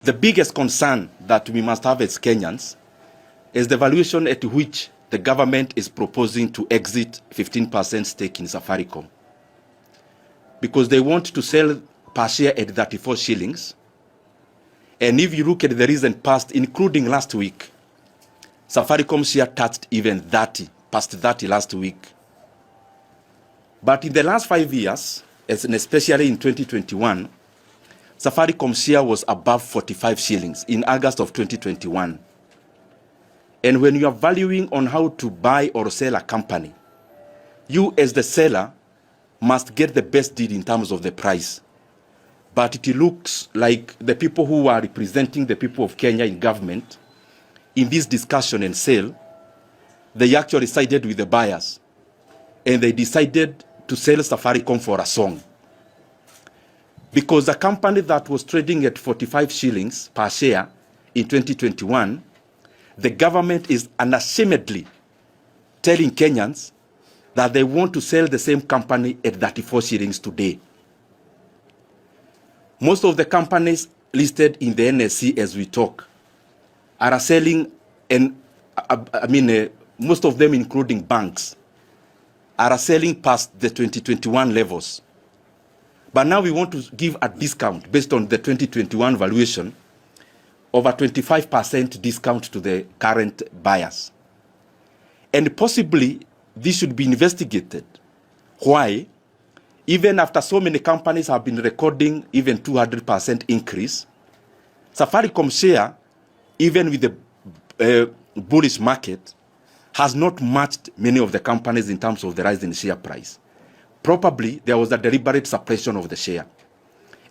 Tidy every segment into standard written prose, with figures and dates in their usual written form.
The biggest concern that we must have as Kenyans is the valuation at which the government is proposing to exit 15% stake in Safaricom. Because they want to sell per share at 34 shillings. And if you look at the recent past, including last week, Safaricom share touched even 30, past 30 last week. But in the last 5 years, and especially in 2021, Safaricom share was above 45 shillings in August of 2021. And when you are valuing on how to buy or sell a company, you as the seller must get the best deal in terms of the price. But it looks like the people who are representing the people of Kenya in government, in this discussion and sale, they actually sided with the buyers. And they decided to sell Safaricom for a song. Because a company that was trading at 45 shillings per share in 2021, the government is unashamedly telling Kenyans that they want to sell the same company at 34 shillings today. Most of the companies listed in the NSC as we talk are selling, and most of them, including banks, are selling past the 2021 levels. But now we want to give a discount based on the 2021 valuation of a 25% discount to the current buyers. And possibly this should be investigated. Why? Even after so many companies have been recording even 200% increase, Safaricom share, even with the bullish market, has not matched many of the companies in terms of the rise in share price. Probably there was a deliberate suppression of the share.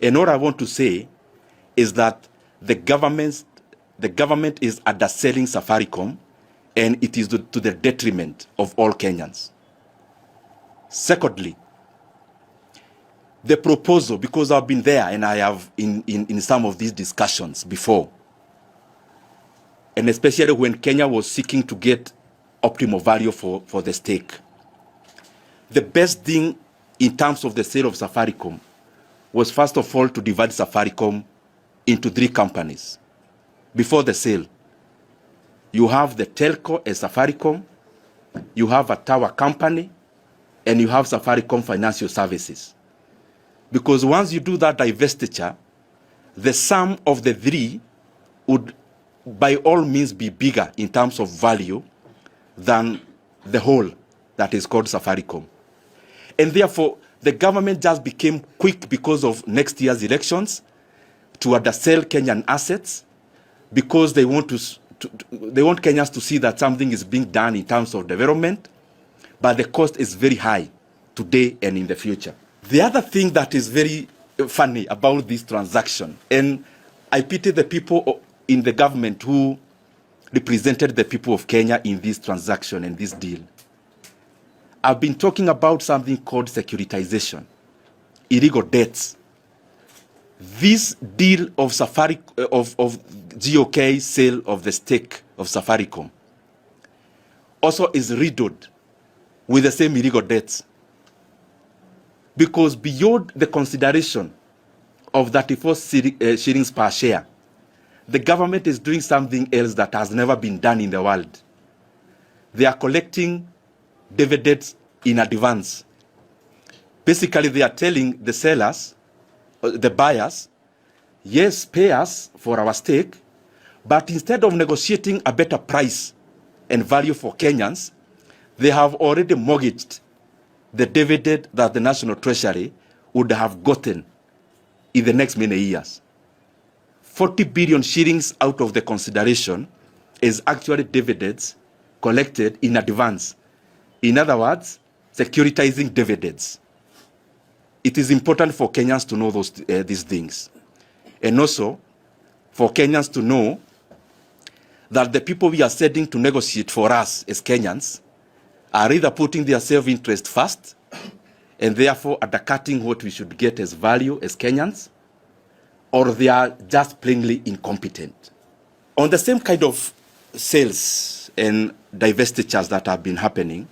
And all I want to say is that the government is underselling Safaricom, and it is to the detriment of all Kenyans. Secondly, the proposal, because I've been there and I have in some of these discussions before, and especially when Kenya was seeking to get optimal value for the stake. The best thing in terms of the sale of Safaricom was, first of all, to divide Safaricom into 3 companies. Before the sale, you have the telco as Safaricom, you have a tower company, and you have Safaricom Financial Services. Because once you do that divestiture, the sum of the 3 would by all means be bigger in terms of value than the whole that is called Safaricom. And therefore, the government just became quick because of next year's elections to undersell Kenyan assets, because they want they want Kenyans to see that something is being done in terms of development, but the cost is very high today and in the future. The other thing that is very funny about this transaction, and I pity the people in the government who represented the people of Kenya in this transaction and this deal. I've been talking about something called securitization, illegal debts. This deal of GOK sale of the stake of Safaricom also is riddled with the same illegal debts. Because beyond the consideration of 34 shillings per share, the government is doing something else that has never been done in the world. They are collecting dividends in advance. Basically, they are telling the sellers, the buyers, yes, pay us for our stake, but instead of negotiating a better price and value for Kenyans, they have already mortgaged the dividend that the National Treasury would have gotten in the next many years. 40 billion shillings out of the consideration is actually dividends collected in advance. In other words, securitizing dividends. It is important for Kenyans to know these things. And also for Kenyans to know that the people we are sending to negotiate for us as Kenyans are either putting their self-interest first and therefore undercutting what we should get as value as Kenyans, or they are just plainly incompetent. On the same kind of sales and divestitures that have been happening,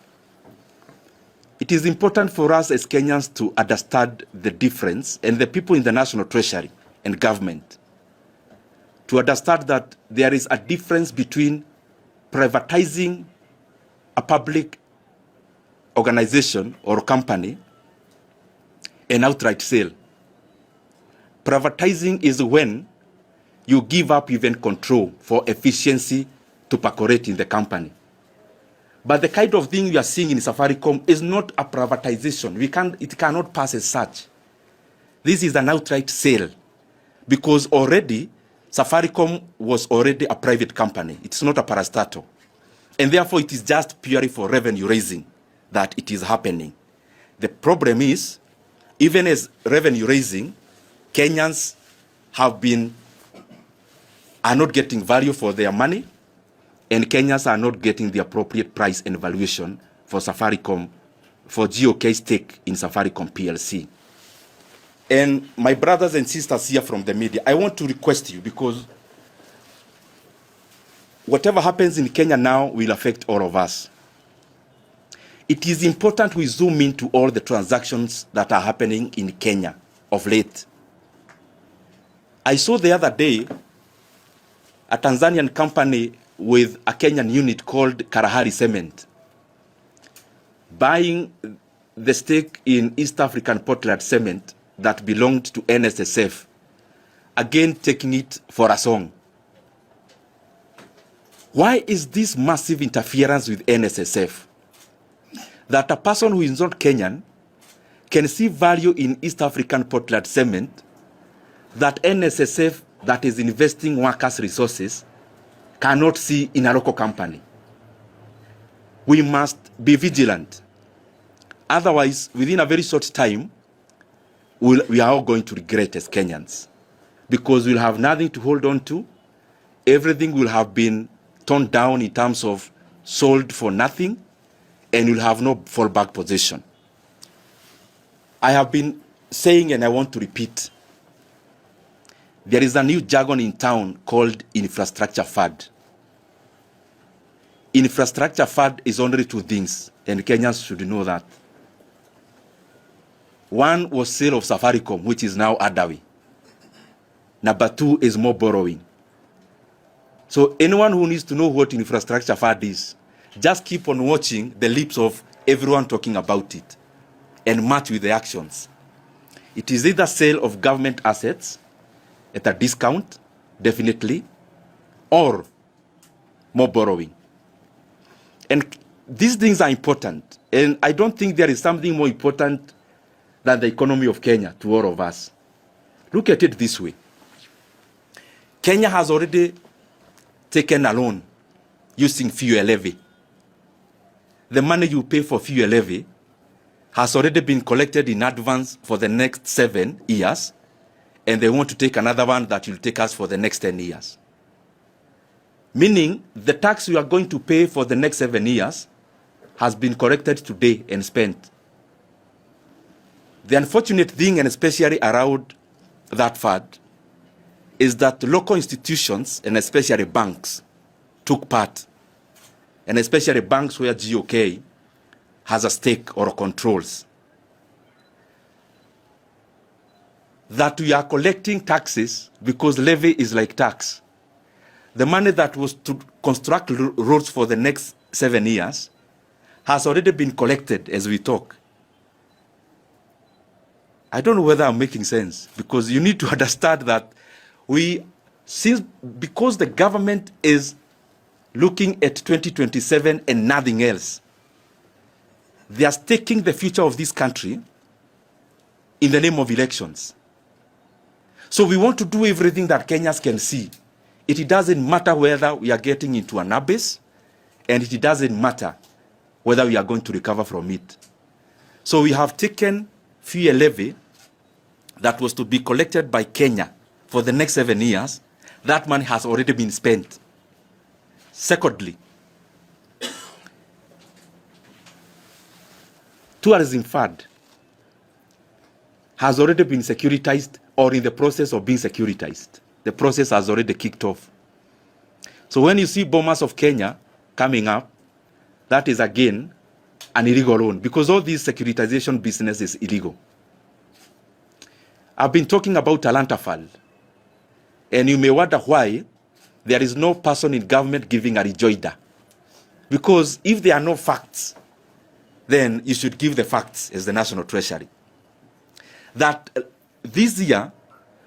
it is important for us as Kenyans to understand the difference, and the people in the National Treasury and government, to understand that there is a difference between privatizing a public organization or company and outright sale. Privatizing is when you give up even control for efficiency to percolate in the company. But the kind of thing we are seeing in Safaricom is not a privatization. It cannot pass as such. This is an outright sale because already Safaricom was already a private company. It's not a parastatal. And therefore it is just purely for revenue raising that it is happening. The problem is, even as revenue raising, Kenyans are not getting value for their money, and Kenyans are not getting the appropriate price and valuation for Safaricom, for GOK stake in Safaricom PLC. And my brothers and sisters here from the media, I want to request you, because whatever happens in Kenya now will affect all of us. It is important we zoom into all the transactions that are happening in Kenya of late. I saw the other day a Tanzanian company with a Kenyan unit called Kalahari Cement buying the stake in East African Portland Cement that belonged to NSSF, again taking it for a song. Why is this massive interference with NSSF? That a person who is not Kenyan can see value in East African Portland Cement that NSSF, that is investing workers' resources, cannot see in a local company. We must be vigilant. Otherwise, within a very short time, we are all going to regret as Kenyans, because we'll have nothing to hold on to. Everything will have been torn down in terms of sold for nothing, and we'll have no fallback position. I have been saying, and I want to repeat, there is a new jargon in town called infrastructure fund. Infrastructure fund is only two things, and Kenyans should know that. One was sale of Safaricom, which is now Adawi. Number two is more borrowing. So anyone who needs to know what infrastructure fund is, just keep on watching the lips of everyone talking about it and match with the actions. It is either sale of government assets at a discount, definitely, or more borrowing. And these things are important. And I don't think there is something more important than the economy of Kenya to all of us. Look at it this way. Kenya has already taken a loan using fuel levy. The money you pay for fuel levy has already been collected in advance for the next 7 years, and they want to take another one that will take us for the next 10 years. Meaning, the tax you are going to pay for the next 7 years has been collected today and spent. The unfortunate thing, and especially around that fund, is that local institutions, and especially banks, took part. And especially banks where GOK has a stake or controls. That we are collecting taxes because levy is like tax. The money that was to construct roads for the next 7 years has already been collected as we talk. I don't know whether I'm making sense, because you need to understand that because the government is looking at 2027 and nothing else, they are staking the future of this country in the name of elections. So we want to do everything that Kenyans can see. It doesn't matter whether we are getting into an abyss, and it doesn't matter whether we are going to recover from it. So we have taken fuel levy that was to be collected by Kenya for the next 7 years. That money has already been spent. Secondly, tourism fund has already been securitized or in the process of being securitized. The process has already kicked off. So when you see Bomas of Kenya coming up, that is again an illegal loan, because all these securitization business is illegal. I've been talking about Talanta Fund. And you may wonder why there is no person in government giving a rejoinder. Because if there are no facts, then you should give the facts as the National Treasury. That this year,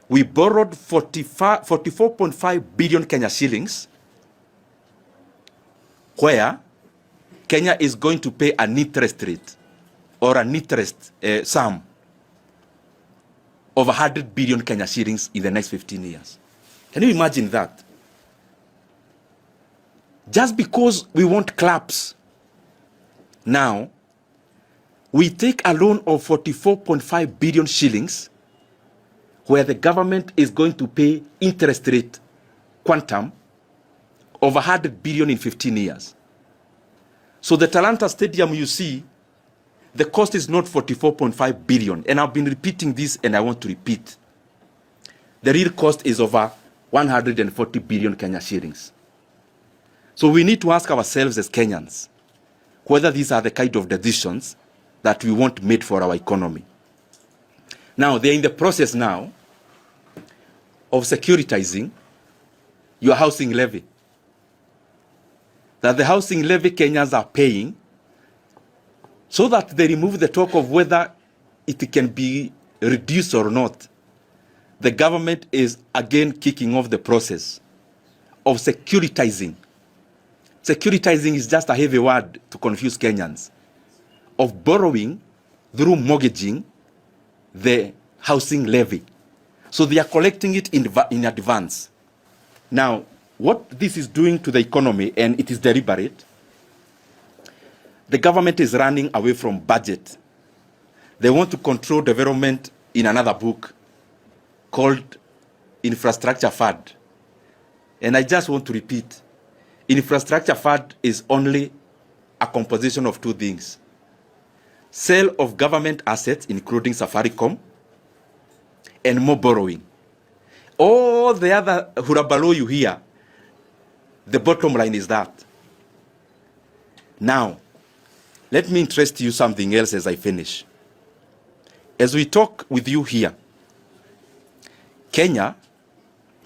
we borrowed 44.5 billion Kenya shillings, where Kenya is going to pay an interest rate or an interest sum of 100 billion Kenya shillings in the next 15 years. Can you imagine that? Just because we want claps, now we take a loan of 44.5 billion shillings where the government is going to pay interest rate quantum of 100 billion in 15 years. So the Talanta Stadium, you see, the cost is not 44.5 billion. And I've been repeating this and I want to repeat. The real cost is over 140 billion Kenya shillings. So we need to ask ourselves as Kenyans whether these are the kind of decisions that we want made for our economy. Now, they're in the process now of securitizing your housing levy. That the housing levy Kenyans are paying, so that they remove the talk of whether it can be reduced or not. The government is again kicking off the process of securitizing. Securitizing is just a heavy word to confuse Kenyans. Of borrowing through mortgaging the housing levy. So they are collecting it in advance. Now, what this is doing to the economy, and it is deliberate, the government is running away from budget. They want to control development in another book called Infrastructure Fund. And I just want to repeat, Infrastructure Fund is only a composition of two things. Sale of government assets, including Safaricom, and more borrowing. All the other hurabalo you hear, the bottom line is that. Now, let me interest you something else as I finish. As we talk with you here, Kenya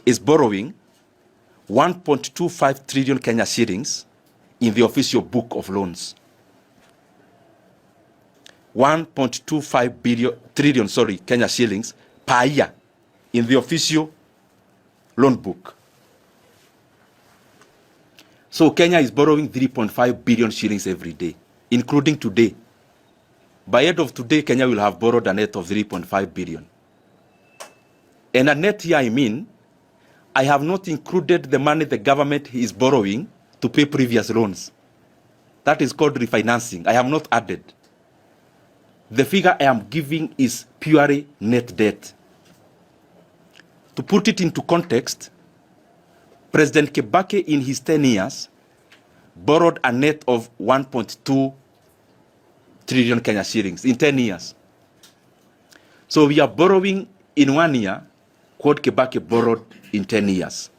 is borrowing 1.25 trillion Kenya shillings in the official book of loans. 1.25 trillion Kenya shillings per year in the official loan book. So Kenya is borrowing 3.5 billion shillings every day, including today. By end of today, Kenya will have borrowed a net of 3.5 billion. And a net here, I mean, I have not included the money the government is borrowing to pay previous loans. That is called refinancing. I have not added. The figure I am giving is purely net debt. To put it into context, President Kibaki in his 10 years borrowed a net of 1.2 trillion Kenya shillings in 10 years. So we are borrowing in 1 year what Kibaki borrowed in 10 years.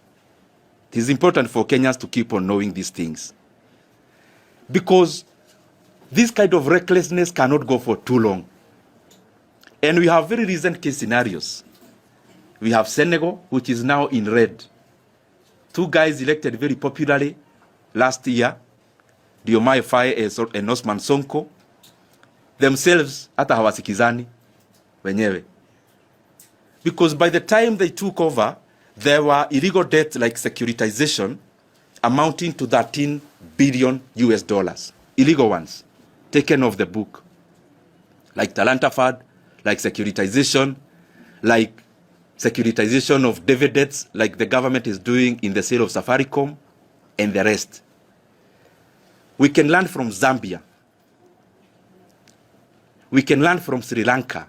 It is important for Kenyans to keep on knowing these things. Because this kind of recklessness cannot go for too long. And we have very recent case scenarios. We have Senegal, which is now in red. Two guys elected very popularly last year, Diomaye Faye and Osman Sonko, themselves hata hawasikizani wenyewe. Because by the time they took over, there were illegal debts like securitization amounting to 13 billion US dollars. Illegal ones, taken off the book. Like Talanta Fund, like securitization, like securitization of dividends, like the government is doing in the sale of Safaricom, and the rest. We can learn from Zambia. We can learn from Sri Lanka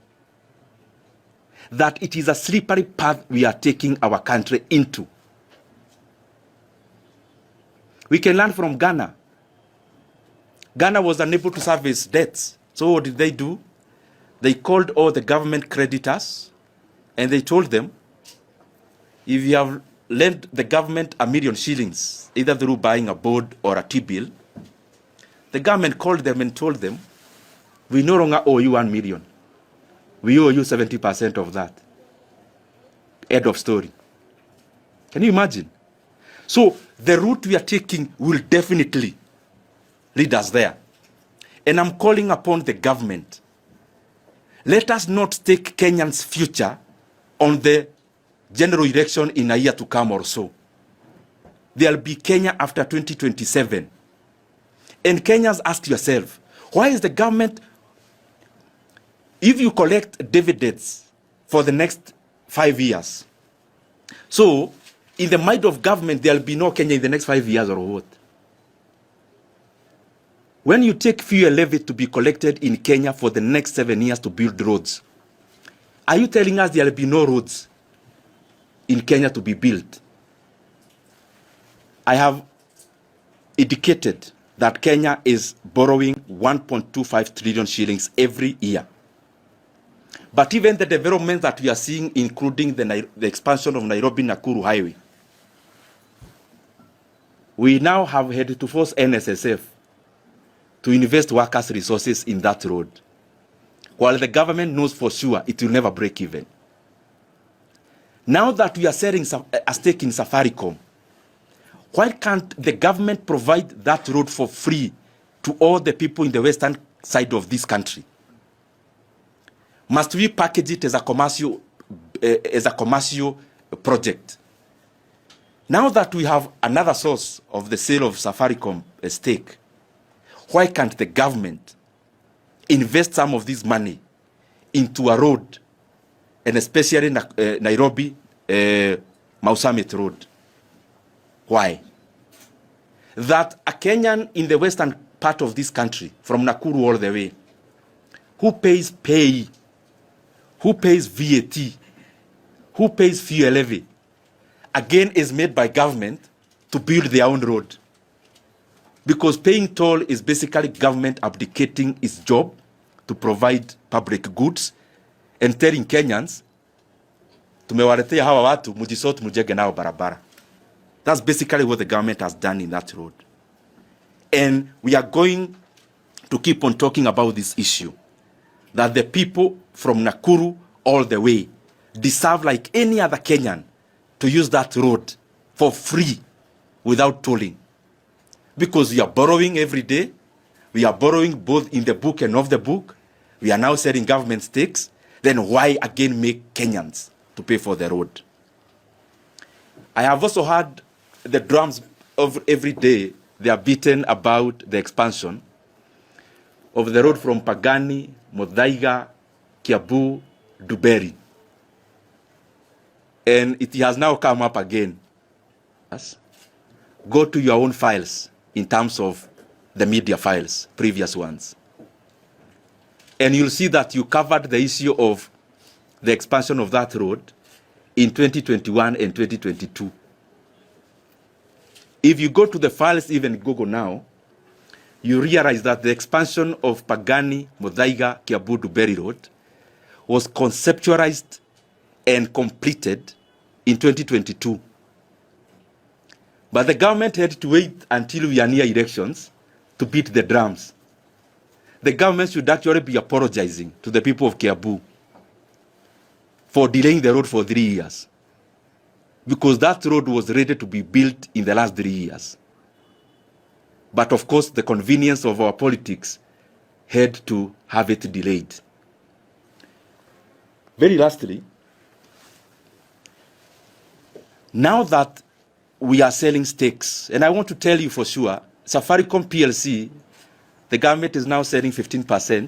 that it is a slippery path we are taking our country into. We can learn from Ghana. Ghana was unable to service debts. So what did they do? They called all the government creditors and they told them, if you have lent the government $1 million shillings, either through buying a board or a T-bill, the government called them and told them, we no longer owe you 1 million. We owe you 70% of that. End of story. Can you imagine? So the route we are taking will definitely lead us there. And I'm calling upon the government. Let us not stake Kenyans' future on the general election in a year to come or so. There'll be Kenya after 2027. And Kenyans, ask yourself, why is the government, if you collect dividends for the next 5 years, so in the mind of government, there'll be no Kenya in the next 5 years or what? When you take fuel levy to be collected in Kenya for the next 7 years to build roads, are you telling us there'll be no roads in Kenya to be built? I have indicated that Kenya is borrowing 1.25 trillion shillings every year. But even the development that we are seeing, including the expansion of Nairobi-Nakuru highway, we now have had to force NSSF to invest workers' resources in that road, while the government knows for sure it will never break even. Now that we are selling a stake in Safaricom, why can't the government provide that road for free to all the people in the western side of this country? Must we package it as a commercial project? Now that we have another source of the sale of Safaricom stake, why can't the government invest some of this money into a road, and especially Nairobi Mau Summit Road? Why? That a Kenyan in the western part of this country, from Nakuru all the way, who pays pay, who pays VAT, who pays fuel levy, again is made by government to build their own road. Because paying toll is basically government abdicating its job to provide public goods and telling Kenyans, tumewaletea hawa watu mujisote mujenge nao barabara. That's basically what the government has done in that road. And we are going to keep on talking about this issue, that the people from Nakuru all the way deserve, like any other Kenyan, to use that road for free without tolling. Because we are borrowing every day. We are borrowing both in the book and off the book. We are now selling government stakes. Then why again make Kenyans to pay for the road? I have also heard the drums of every day. They are beaten about the expansion of the road from Pagani, Muthaiga, Kiambu, Duberi. And it has now come up again. Yes. Go to your own files in terms of the media files, previous ones. And you'll see that you covered the issue of the expansion of that road in 2021 and 2022. If you go to the files, even Google now, you realize that the expansion of Pagani, Muthaiga, Kiambu, Duberi Road was conceptualized and completed in 2022. But the government had to wait until we are near elections to beat the drums. The government should actually be apologizing to the people of Kiambu for delaying the road for 3 years. Because that road was ready to be built in the last 3 years. But of course, the convenience of our politics had to have it delayed. Very lastly, now that we are selling stakes, and I want to tell you for sure, Safaricom PLC, the government is now selling 15%.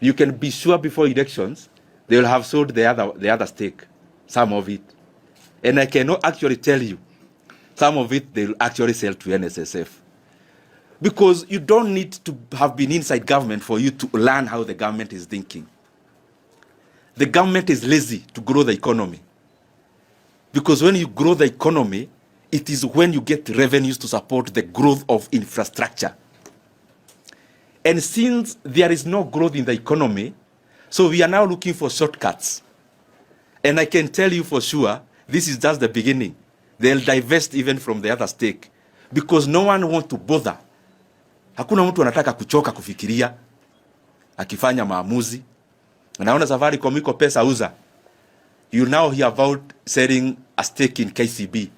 You can be sure before elections, they will have sold the other stake, some of it. And I cannot actually tell you, some of it they will actually sell to NSSF. Because you don't need to have been inside government for you to learn how the government is thinking. The government is lazy to grow the economy. Because when you grow the economy, it is when you get revenues to support the growth of infrastructure. And since there is no growth in the economy, so we are now looking for shortcuts. And I can tell you for sure, this is just the beginning. They'll divest even from the other stake. Because no one wants to bother. Hakuna mtu anataka kuchoka kufikiria, akifanya maamuzi. Naona Safaricom iko pesa uza. You now hear about selling a stake in KCB,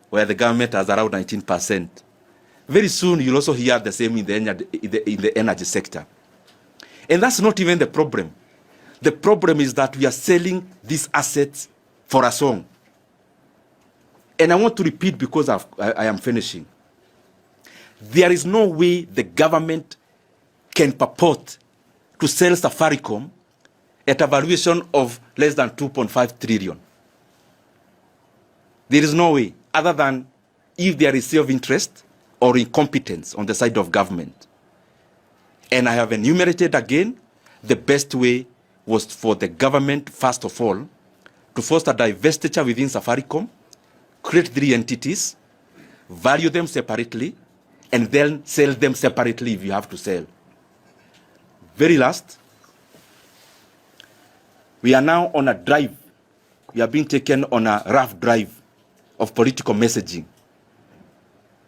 where the government has around 19%. Very soon, you'll also hear the same in the energy sector. And that's not even the problem. The problem is that we are selling these assets for a song. And I want to repeat because I am finishing. There is no way the government can purport to sell Safaricom at a valuation of less than 2.5 trillion. There is no way, other than if there is self-interest or incompetence on the side of government. And I have enumerated again, the best way was for the government, first of all, to foster divestiture within Safaricom, create 3 entities, value them separately, and then sell them separately if you have to sell. Very last, we are now on a drive. We are being taken on a rough drive of political messaging.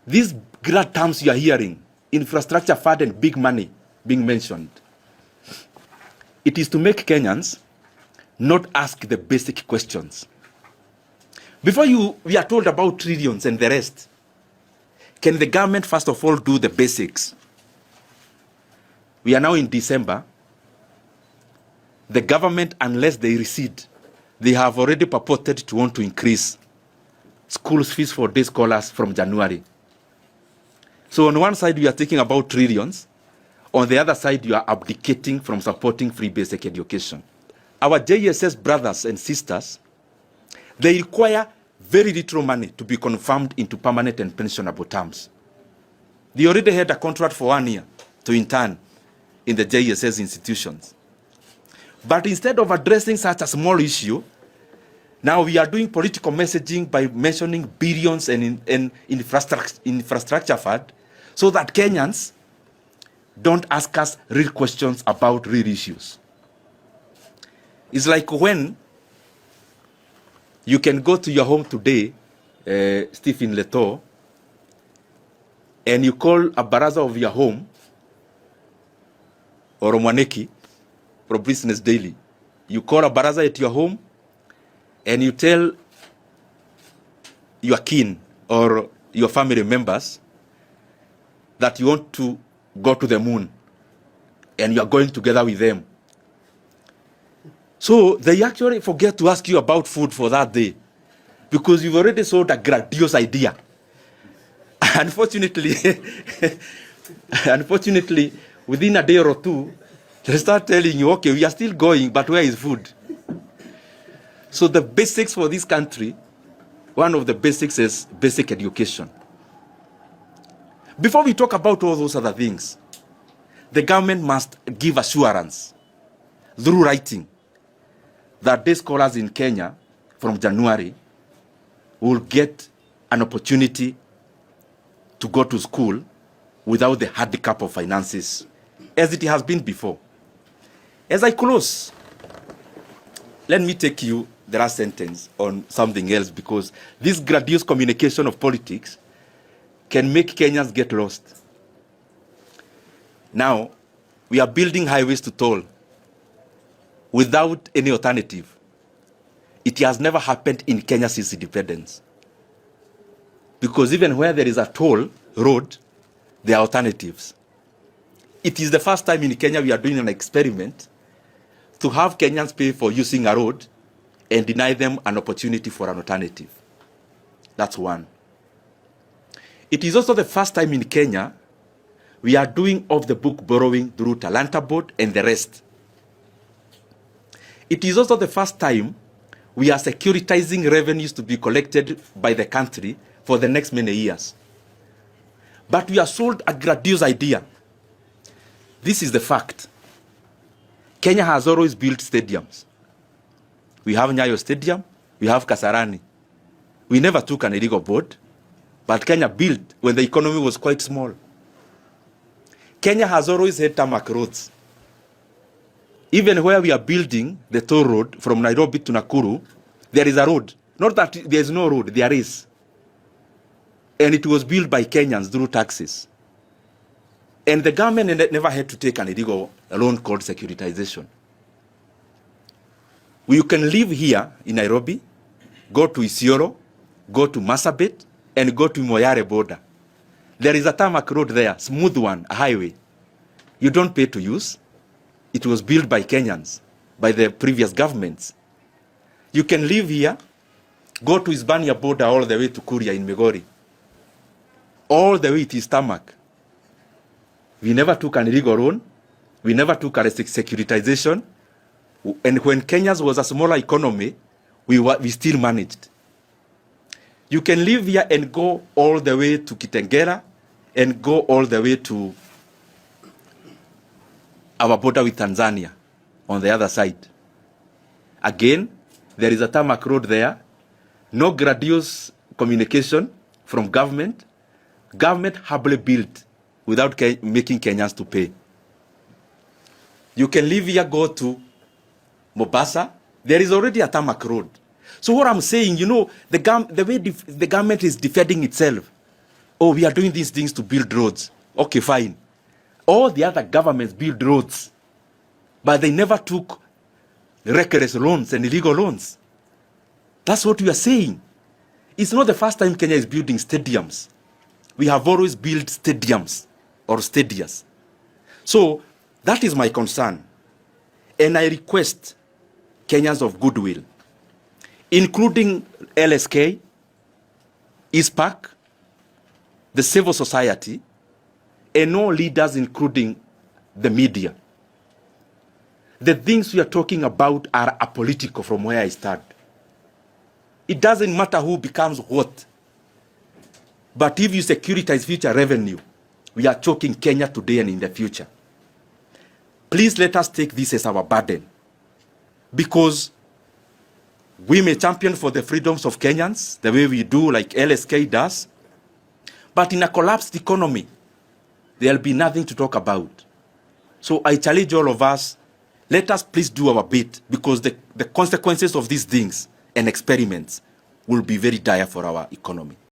These grand terms you are hearing, infrastructure fund and big money being mentioned, it is to make Kenyans not ask the basic questions. Before we are told about trillions and the rest, can the government first of all do the basics? We are now in December. The government, unless they recede, they have already purported to want to increase school fees for day scholars from January. So on one side, we are talking about trillions. On the other side, you are abdicating from supporting free basic education. Our JSS brothers and sisters, they require very little money to be confirmed into permanent and pensionable terms. They already had a contract for 1 year to intern in the JSS institutions. But instead of addressing such a small issue, now we are doing political messaging by mentioning billions in infrastructure fund so that Kenyans don't ask us real questions about real issues. It's like when you can go to your home today, Stephen Leto, and you call a baraza of your home, or Mwaneki, from Business Daily. You call a baraza at your home, and you tell your kin or your family members that you want to go to the moon, and you are going together with them. So they actually forget to ask you about food for that day, because you've already sold a grandiose idea. Unfortunately, within a day or two, they start telling you, okay, we are still going, but where is food? So the basics for this country, one of the basics is basic education. Before we talk about all those other things, the government must give assurance through writing that day scholars in Kenya from January will get an opportunity to go to school without the handicap of finances, as it has been before. As I close, let me take you the last sentence on something else, because this grandiose communication of politics can make Kenyans get lost. Now, we are building highways to toll without any alternative. It has never happened in Kenya since independence. Because even where there is a toll road, there are alternatives. It is the first time in Kenya we are doing an experiment to have Kenyans pay for using a road and deny them an opportunity for an alternative. That's one. It is also the first time in Kenya we are doing off-the-book borrowing through Talanta Board and the rest. It is also the first time we are securitizing revenues to be collected by the country for the next many years. But we are sold a grandiose idea. This is the fact. Kenya has always built stadiums. We have Nyayo Stadium, we have Kasarani. We never took an illegal board, but Kenya built when the economy was quite small. Kenya has always had tarmac roads. Even where we are building the toll road from Nairobi to Nakuru, there is a road. Not that there is no road, there is. And it was built by Kenyans through taxes. And the government never had to take an illegal loan called securitization. You can live here in Nairobi, go to Isiolo, go to Marsabit, and go to Moyale border. There is a tarmac road there, smooth one, a highway. You don't pay to use. It was built by Kenyans, by the previous governments. You can live here, go to Hispania border all the way to Kuria in Migori. All the way it is tarmac. We never took an illegal loan. We never took a securitization. And when Kenya was a smaller economy, we still managed. You can live here and go all the way to Kitengela and go all the way to our border with Tanzania on the other side. Again, there is a tarmac road there. No graduous communication from government. Government humbly built without making Kenyans to pay. You can live here, go to Mombasa. There is already a tarmac road. So what I'm saying, you know, the way the government is defending itself. Oh, we are doing these things to build roads. Okay, fine. All the other governments build roads, but they never took reckless loans and illegal loans. That's what we are saying. It's not the first time Kenya is building stadiums. We have always built stadiums or stadias. So that is my concern. And I request Kenyans of goodwill, including LSK, ISPAC, the civil society, and all leaders, including the media. The things we are talking about are apolitical from where I start. It doesn't matter who becomes what. But if you securitize future revenue, we are choking Kenya today and in the future. Please let us take this as our burden. Because we may champion for the freedoms of Kenyans, the way we do, like LSK does. But in a collapsed economy, there'll be nothing to talk about. So I challenge all of us, let us please do our bit, because the consequences of these things and experiments will be very dire for our economy.